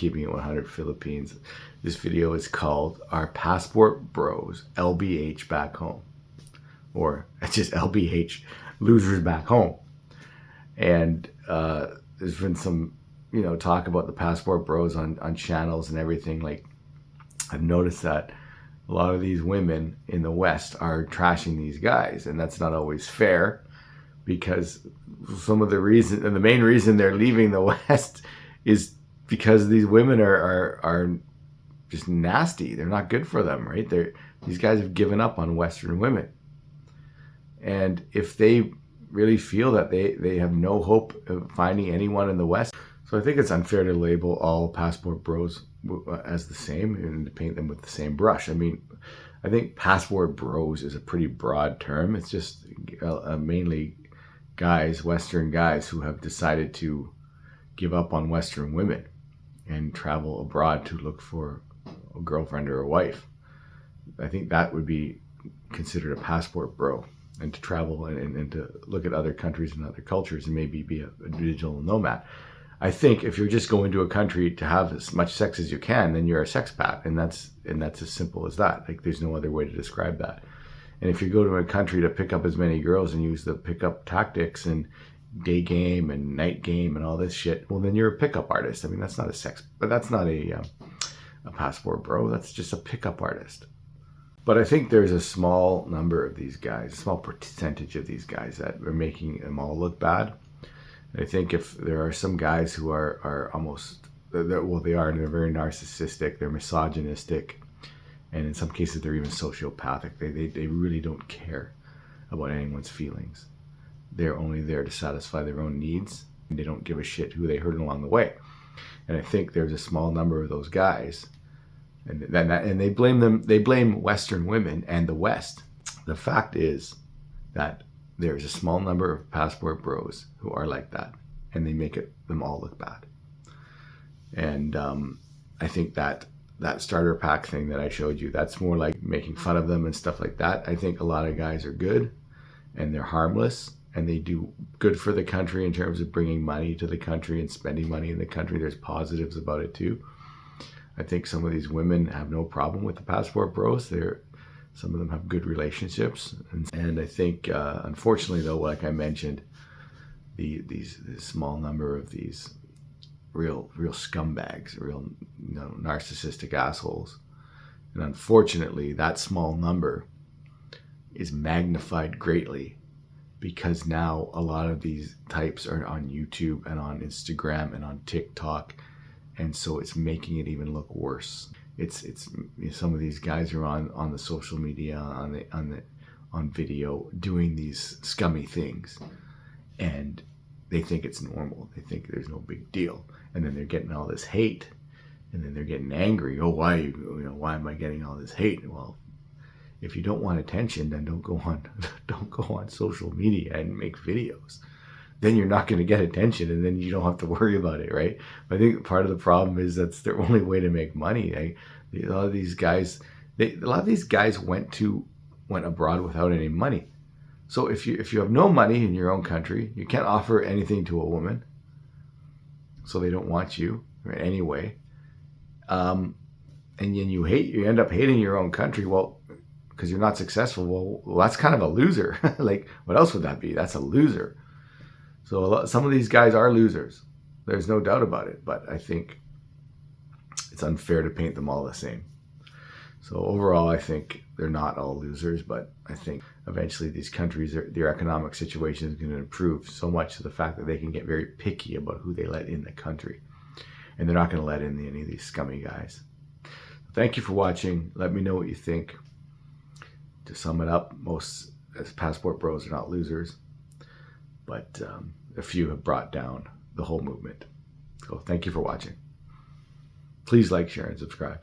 Keeping It 100 Philippines. This video is called Our Passport Bros, LBH Back Home. Or just LBH, Losers Back Home. And there's been some, talk about the Passport Bros on channels and everything. Like, I've noticed that a lot of these women in the West are trashing these guys, and that's not always fair, because some of the reason, and the main reason they're leaving the West is because these women are just nasty. They're not good for them, right? These guys have given up on Western women. And if they really feel that they have no hope of finding anyone in the West, so I think it's unfair to label all Passport Bros as the same and to paint them with the same brush. I mean, I think Passport Bros is a pretty broad term. It's just mainly guys, Western guys, who have decided to give up on Western women and travel abroad to look for a girlfriend or a wife. I think that would be considered a passport bro, and to travel and to look at other countries and other cultures and maybe be a digital nomad. I think if you're just going to a country to have as much sex as you can, then you're a sexpat, and that's as simple as that. Like, there's no other way to describe that. And if you go to a country to pick up as many girls and use the pickup tactics and day game and night game and all this shit, well, then you're a pickup artist. I mean, that's not a sex, but that's not a passport bro. That's just a pickup artist. But I think there's a small number of these guys, a small percentage of these guys that are making them all look bad. I think if there are some guys who are almost, well, they are, and they're very narcissistic, they're misogynistic, and in some cases they're even sociopathic. They really don't care about anyone's feelings. They're only there to satisfy their own needs, and they don't give a shit who they hurt along the way. And I think there's a small number of those guys, and they blame Western women and the West. The fact is that there's a small number of passport bros who are like that, and they make them all look bad. And I think that starter pack thing that I showed you, that's more like making fun of them and stuff like that. I think a lot of guys are good, and they're harmless, and they do good for the country in terms of bringing money to the country and spending money in the country. There's positives about it too. I think some of these women have no problem with the passport bros. Some of them have good relationships, and I think, unfortunately, though, like I mentioned, these small number of these real scumbags, real narcissistic assholes, and unfortunately, that small number is magnified greatly because now a lot of these types are on YouTube and on Instagram and on TikTok, and so it's making it even look worse. It's some of these guys are on the social media, on video, doing these scummy things, and they think it's normal. They think there's no big deal, and then they're getting all this hate, and then they're getting angry. Oh, why am I getting all this hate? Well, if you don't want attention, then don't go on social media and make videos. Then you're not going to get attention, and then you don't have to worry about it, right? But I think part of the problem is that's their only way to make money. A lot of these guys went abroad without any money. So if you have no money in your own country, you can't offer anything to a woman, so they don't want you anyway. And then you end up hating your own country. Well, because you're not successful. Well, that's kind of a loser. Like, what else would that be? That's a loser. So some of these guys are losers. There's no doubt about it. But I think it's unfair to paint them all the same. So overall, I think they're not all losers. But I think eventually these countries, their economic situation is going to improve so much to the fact that they can get very picky about who they let in the country. And they're not going to let in any of these scummy guys. Thank you for watching. Let me know what you think. To sum it up, most passport bros are not losers. But a few have brought down the whole movement. So thank you for watching. Please like, share, and subscribe.